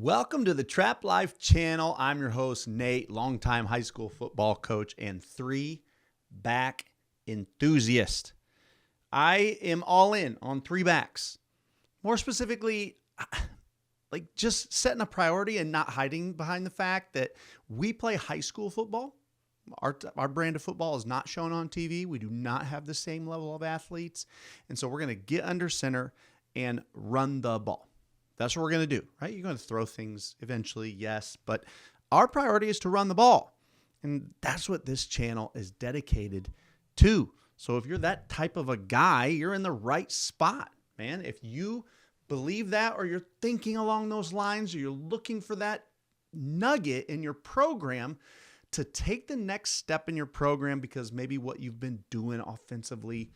Welcome to the Trap Life channel. I'm your host, Nate, longtime high school football coach and three-back enthusiast. I am all in on three backs. More specifically, like just setting a priority and not hiding behind the fact that we play high school football. Our brand of football is not shown on TV. We do not have the same level of athletes. And so we're going to get under center and run the ball. That's what we're going to do, right? You're going to throw things eventually, yes, but our priority is to run the ball. And that's what this channel is dedicated to. So if you're that type of a guy, you're in the right spot, man. If you believe that, or you're thinking along those lines, or you're looking for that nugget in your program to take the next step in your program because maybe what you've been doing offensively,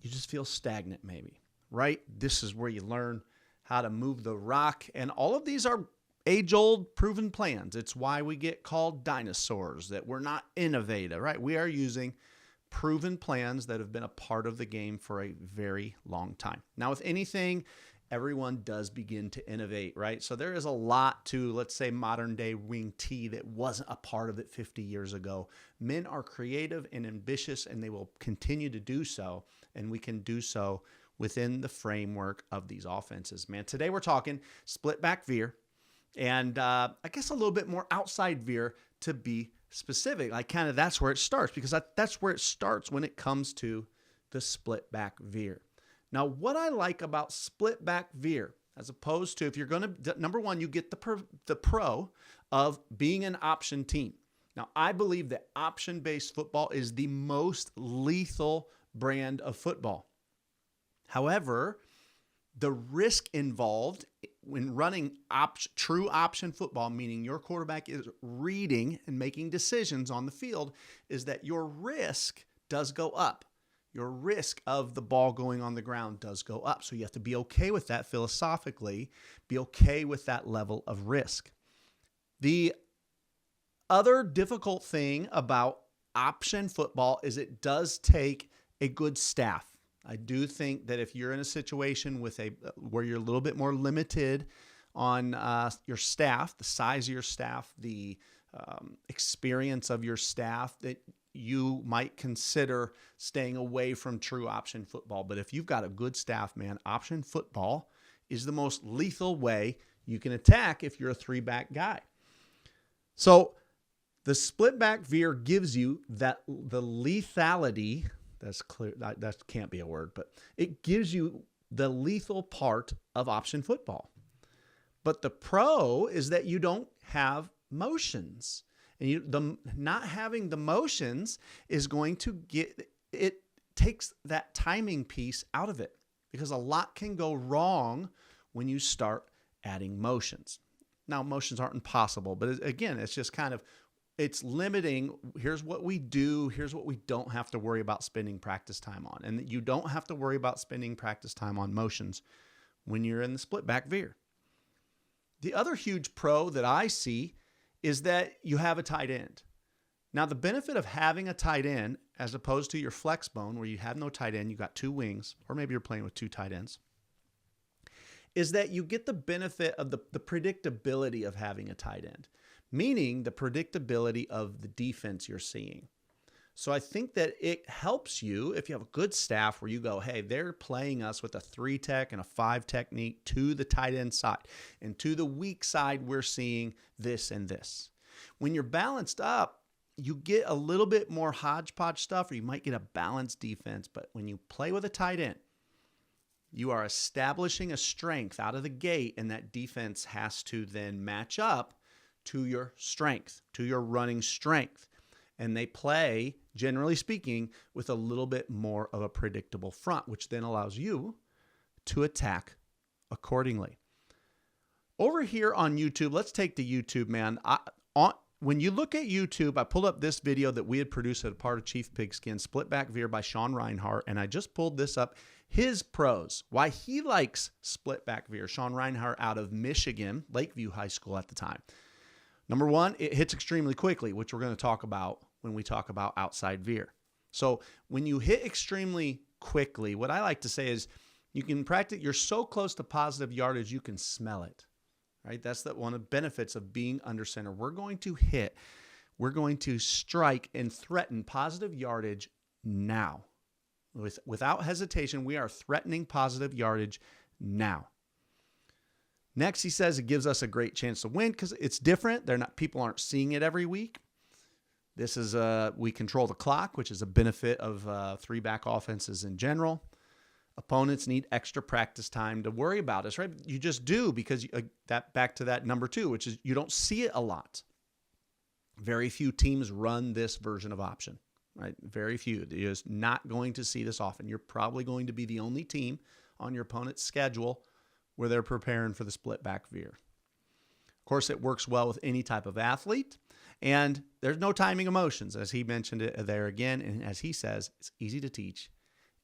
you just feel stagnant maybe, right? This is where you learn how to move the rock. And all of these are age-old proven plans. It's why we get called dinosaurs, that we're not innovative, right? We are using proven plans that have been a part of the game for a very long time. Now, with anything, everyone does begin to innovate, right? So there is a lot to, let's say, modern day wing T that wasn't a part of it 50 years ago. Men are creative and ambitious, and they will continue to do so, and we can do so within the framework of these offenses. Man, today we're talking split back veer, and I guess a little bit more outside veer to be specific. Like kind of that's where it starts, because that's where it starts when it comes to the split back veer. Now, what I like about split back veer, as opposed to if you're going to, number one, you get the pro of being an option team. Now, I believe that option-based football is the most lethal brand of football. However, the risk involved when running true option football, meaning your quarterback is reading and making decisions on the field, is that your risk does go up. Your risk of the ball going on the ground does go up. So you have to be okay with that philosophically, be okay with that level of risk. The other difficult thing about option football is it does take a good staff. I do think that if you're in a situation where you're a little bit more limited on your staff, the size of your staff, the experience of your staff, that you might consider staying away from true option football. But if you've got a good staff, man, option football is the most lethal way you can attack if you're a three-back guy. So the split back veer gives you the lethality. That's clear. That can't be a word, but it gives you the lethal part of option football. But the pro is that you don't have motions. And not having the motions is going to takes that timing piece out of it, because a lot can go wrong when you start adding motions. Now, motions aren't impossible, but again, it's just kind of, it's limiting. Here's what we do. Here's what we don't have to worry about spending practice time on. And you don't have to worry about spending practice time on motions when you're in the split back veer. The other huge pro that I see is that you have a tight end. Now, the benefit of having a tight end, as opposed to your flex bone where you have no tight end, you got two wings, or maybe you're playing with two tight ends, is that you get the benefit of the predictability of having a tight end, meaning the predictability of the defense you're seeing. So I think that it helps you if you have a good staff where you go, hey, they're playing us with a 3-tech and a 5 technique to the tight end side. And to the weak side, we're seeing this and this. When you're balanced up, you get a little bit more hodgepodge stuff, or you might get a balanced defense. But when you play with a tight end, you are establishing a strength out of the gate, and that defense has to then match up to your strength, to your running strength. And they play, generally speaking, with a little bit more of a predictable front, which then allows you to attack accordingly. Over here on YouTube, let's take to YouTube, man. When you look at YouTube, I pulled up this video that we had produced as a part of Chief Pigskin, Split Back Veer by Sean Reinhart, and I just pulled this up. His pros, why he likes split back veer. Sean Reinhart out of Michigan, Lakeview High School at the time. Number one, it hits extremely quickly, which we're going to talk about when we talk about outside veer. So when you hit extremely quickly, what I like to say is you can practice, you're so close to positive yardage, you can smell it. right? That's one of the benefits of being under center. We're going to hit, we're going to strike and threaten positive yardage now. Without hesitation, we are threatening positive yardage now. Next, he says it gives us a great chance to win because it's different. People aren't seeing it every week. This is we control the clock, which is a benefit of three-back offenses in general. Opponents need extra practice time to worry about this, right? You just do because back to that number 2, which is you don't see it a lot. Very few teams run this version of option, right? Very few. You're just not going to see this often. You're probably going to be the only team on your opponent's schedule where they're preparing for the split back veer. Of course, it works well with any type of athlete, and there's no timing emotions, as he mentioned it there again. And as he says, it's easy to teach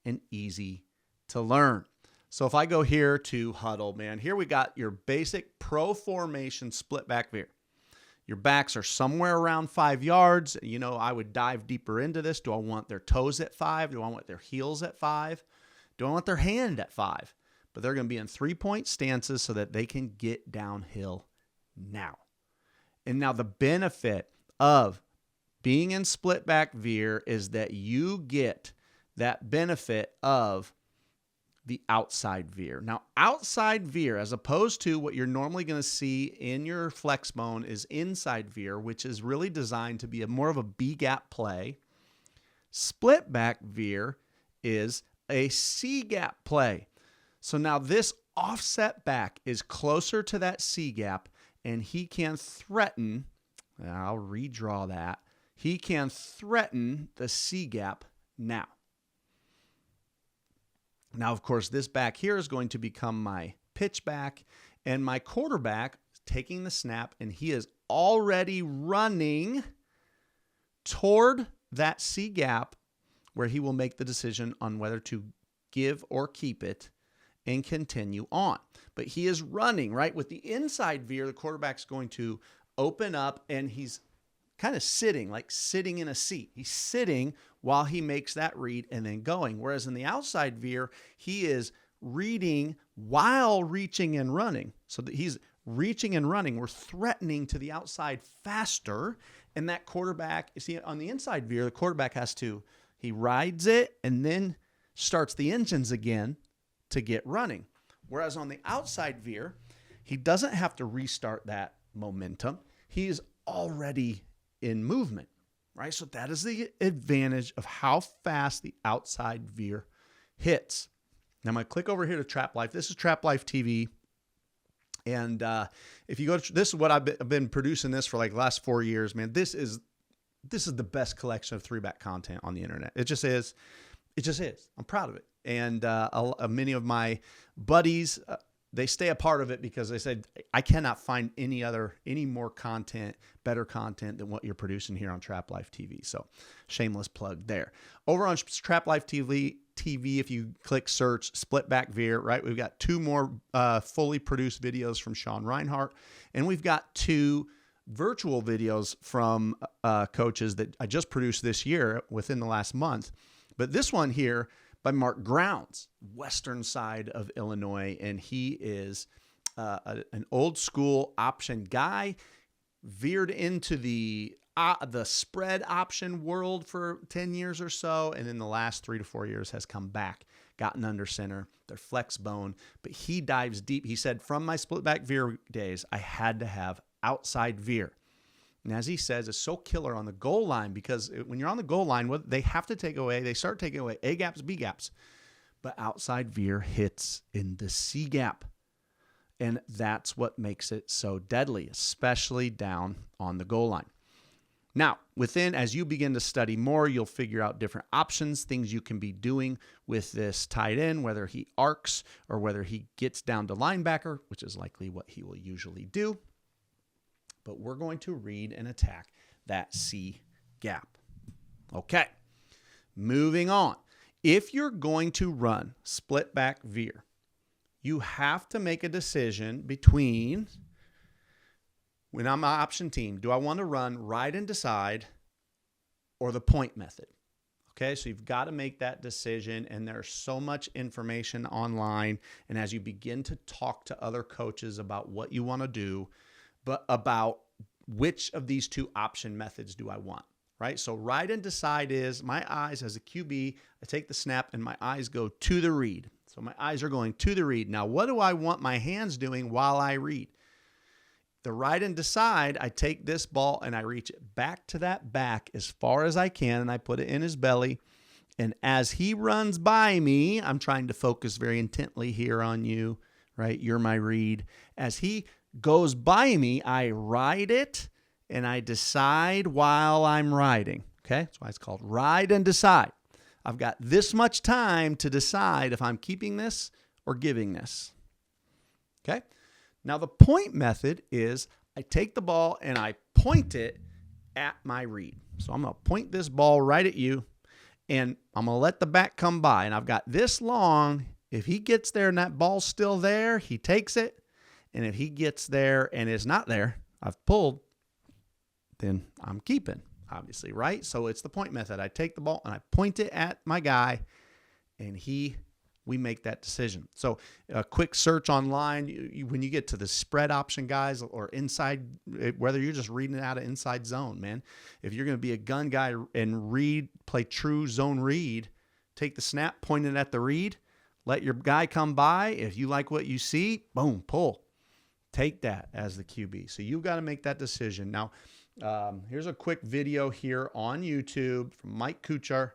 and easy to learn. So if I go here to huddle, man, here we got your basic pro formation split back veer. Your backs are somewhere around 5 yards. You know, I would dive deeper into this. Do I want their toes at 5? Do I want their heels at 5? Do I want their hand at 5? But they're going to be in 3-point stances so that they can get downhill now. And now the benefit of being in split back veer is that you get that benefit of the outside veer. Now, outside veer, as opposed to what you're normally going to see in your flex bone, is inside veer, which is really designed to be more of a B-gap play. Split back veer is a C-gap play. So now this offset back is closer to that C-gap, and he can threaten, I'll redraw that, he can threaten the C-gap now. Now, of course, this back here is going to become my pitch back, and my quarterback is taking the snap, and he is already running toward that C gap where he will make the decision on whether to give or keep it and continue on. But he is running, right? With the inside veer, the quarterback's going to open up, and he's kind of sitting, like sitting in a seat. He's sitting while he makes that read and then going. Whereas in the outside veer, he is reading while reaching and running. So that he's reaching and running. We're threatening to the outside faster. And that quarterback, you see, on the inside veer, the quarterback he rides it and then starts the engines again to get running. Whereas on the outside veer, he doesn't have to restart that momentum. He's already in movement, right? So that is the advantage of how fast the outside veer hits. Now I'm going to click over here to Trap Life. This is Trap Life TV. And if you go to, this is what I've been producing this for like the last 4 years, man. This is the best collection of three-back content on the internet. It just is. It just is. I'm proud of it. And many of my buddies, they stay a part of it because they said, I cannot find any more content, better content than what you're producing here on Trap Life TV. So shameless plug there. Over on Trap Life TV, if you click search split back veer, right? We've got 2 more fully produced videos from Sean Reinhart. And we've got 2 virtual videos from coaches that I just produced this year within the last month. But this one here by Mark Grounds, western side of Illinois, and he is an old school option guy, veered into the spread option world for 10 years or so, and in the last 3 to 4 years has come back, gotten under center, their flex bone, but he dives deep. He said, from my split back veer days, I had to have outside veer. And as he says, it's so killer on the goal line because when you're on the goal line, what they have to take away, they start taking away A gaps, B gaps. But outside veer hits in the C gap. And that's what makes it so deadly, especially down on the goal line. Now, as you begin to study more, you'll figure out different options, things you can be doing with this tight end, whether he arcs or whether he gets down to linebacker, which is likely what he will usually do. But we're going to read and attack that C gap. Okay, moving on. If you're going to run split back veer, you have to make a decision between, when I'm an option team, do I want to run ride and decide or the point method? Okay, so you've got to make that decision, and there's so much information online. And as you begin to talk to other coaches about what you want to do, but about which of these two option methods do I want, right? So ride and decide is my eyes as a QB, I take the snap and my eyes go to the read. So my eyes are going to the read. Now, what do I want my hands doing while I read? The ride and decide, I take this ball and I reach it back to that back as far as I can, and I put it in his belly. And as he runs by me, I'm trying to focus very intently here on you, right? You're my read. As he goes by me, I ride it and I decide while I'm riding. Okay? That's why it's called ride and decide. I've got this much time to decide if I'm keeping this or giving this. Okay? Now, the point method is I take the ball and I point it at my read. So I'm going to point this ball right at you, and I'm going to let the back come by. And I've got this long. If he gets there and that ball's still there, he takes it. And if he gets there and is not there, I've pulled, then I'm keeping, obviously, right? So it's the point method. I take the ball and I point it at my guy, and we make that decision. So a quick search online, when you get to the spread option, guys, or inside, whether you're just reading it out of inside zone, man, if you're going to be a gun guy and play true zone read, take the snap, point it at the read, let your guy come by. If you like what you see, boom, pull. Take that as the QB. So you've got to make that decision. Now, here's a quick video here on YouTube from Mike Kuchar,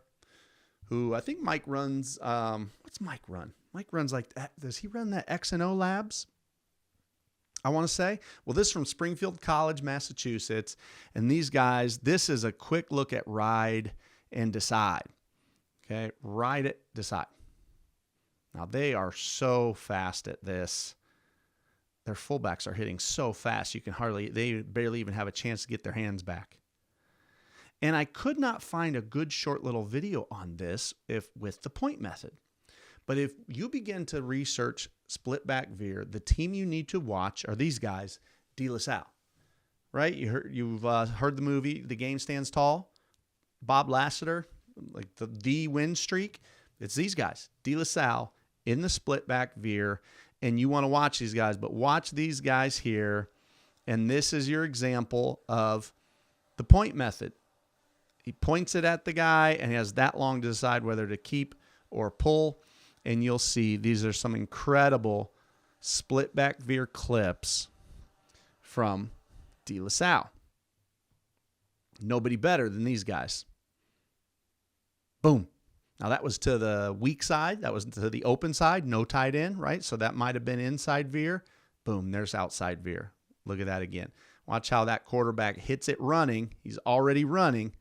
who I think Mike runs, what's Mike run? Mike runs like, does he run that X&O Labs? I want to say. Well, this is from Springfield College, Massachusetts. And these guys, this is a quick look at ride and decide. Okay, ride it, decide. Now, they are so fast at this. Their fullbacks are hitting so fast, they barely even have a chance to get their hands back. And I could not find a good short little video on this with the point method. But if you begin to research splitback Veer, the team you need to watch are these guys, De La Salle, right? You've heard the movie The Game Stands Tall, Bob Lasseter, like the win streak. It's these guys, De La Salle in the splitback Veer, and you want to watch these guys. But watch these guys here, and this is your example of the point method. He points it at the guy and he has that long to decide whether to keep or pull. And you'll see these are some incredible splitback Veer clips from De La Salle. Nobody better than these guys. Boom. Now that was to the weak side. That was to the open side. No tight end, right? So that might have been inside Veer. Boom, there's outside Veer. Look at that again. Watch how that quarterback hits it running. He's already running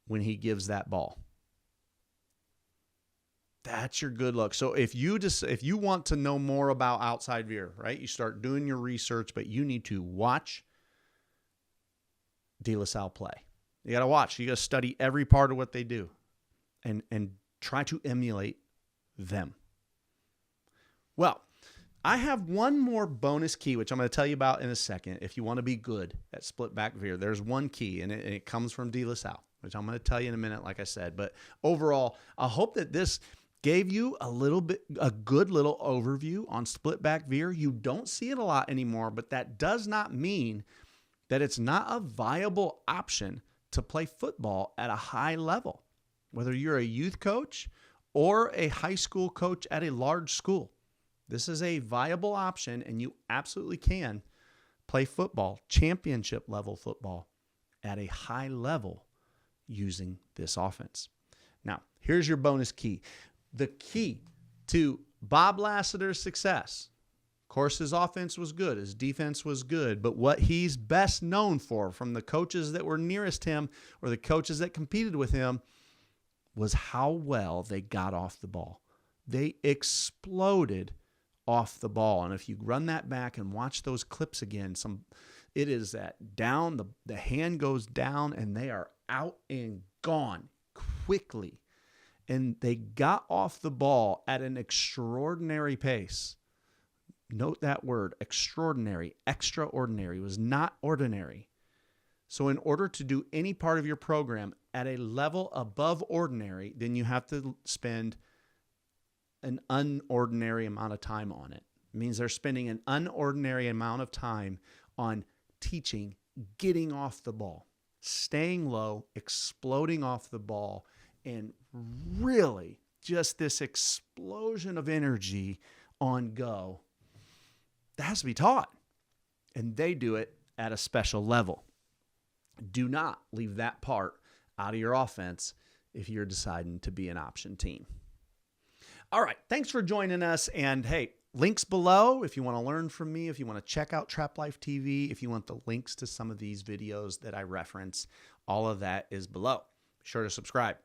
when he gives that ball. That's your good look. So if you want to know more about outside Veer, right? You start doing your research, but you need to watch De La Salle play. You got to watch. You got to study every part of what they do and try to emulate them. Well, I have one more bonus key, which I'm going to tell you about in a second. If you want to be good at splitback Veer, there's one key, and it comes from De La Salle, which I'm going to tell you in a minute, like I said. But overall, I hope that this gave you a good little overview on splitback Veer. You don't see it a lot anymore, but that does not mean that it's not a viable option to play football at a high level, whether you're a youth coach or a high school coach at a large school. This is a viable option, and you absolutely can play football, championship level football, at a high level using this offense. Now, here's your bonus key. The key to Bob Lasseter's success, of course, his offense was good, his defense was good, but what he's best known for from the coaches that were nearest him or the coaches that competed with him was how well they got off the ball. They exploded off the ball. And if you run that back and watch those clips again, it is that down, the hand goes down and they are out and gone quickly. And they got off the ball at an extraordinary pace. Note that word, extraordinary, extraordinary. It was not ordinary. So in order to do any part of your program at a level above ordinary, then you have to spend an unordinary amount of time on it. It means they're spending an unordinary amount of time on teaching, getting off the ball, staying low, exploding off the ball, and really just this explosion of energy on go. That has to be taught. And they do it at a special level. Do not leave that part out of your offense if you're deciding to be an option team. All right. Thanks for joining us. And hey, links below if you want to learn from me, if you want to check out Trap Life TV, if you want the links to some of these videos that I reference, all of that is below. Be sure to subscribe.